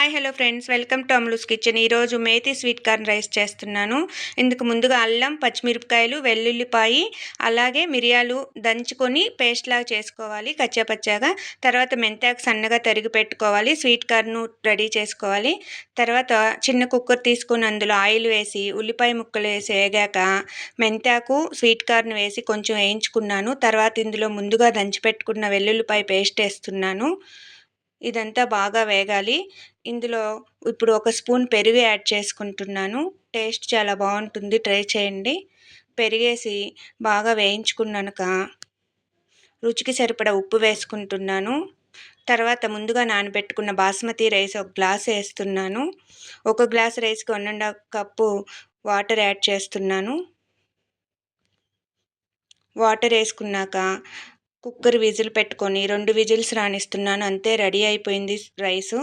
Hi hello friends, welcome to Amlu's kitchen. ఈరోజు methi sweet corn rice చేస్తున్నాను. ఇందుకు ముందుగా అల్లం, పచ్చిమిరపకాయలు, వెల్లుల్లిపాయి, అలాగే మిరియాలు దంచుకొని పేస్ట్ లాగా చేసుకోవాలి కచ్చాపచ్చాగా. తర్వాత మెంతాకు సన్నగా తరిగి పెట్టుకోవాలి. స్వీట్ కార్న్ రెడీ చేసుకోవాలి. తర్వాత చిన్న కుక్కర్ తీసుకొని అందులో ఆయిల్ వేసి ఉల్లిపాయ ముక్కలు వేసి వేగాక మెంతాకు, స్వీట్ కార్న్ వేసి కొంచెం వేయించుకున్నాను. తర్వాత ఇందులో ముందుగా దంచి పెట్టుకున్న వెల్లుల్లిపాయ పేస్ట్ వేస్తున్నాను. ఇదంతా బాగా వేగాలి. ఇందులో ఇప్పుడు ఒక స్పూన్ పెరుగు యాడ్ చేసుకుంటున్నాను. టేస్ట్ చాలా బాగుంటుంది, ట్రై చేయండి. పెరిగేసి బాగా వేయించుకున్నాక రుచికి సరిపడా ఉప్పు వేసుకుంటున్నాను. తర్వాత ముందుగా నానబెట్టుకున్న బాస్మతి రైస్ ఒక గ్లాస్ వేస్తున్నాను. ఒక గ్లాస్ రైస్కి 1.5 కప్పు వాటర్ యాడ్ చేస్తున్నాను. వాటర్ వేసుకున్నాక కుక్కర్ విజిల్ పెట్టుకొని 2 విజిల్స్ రానిస్తున్నాను. అంతే, రెడీ అయిపోయింది రైసు.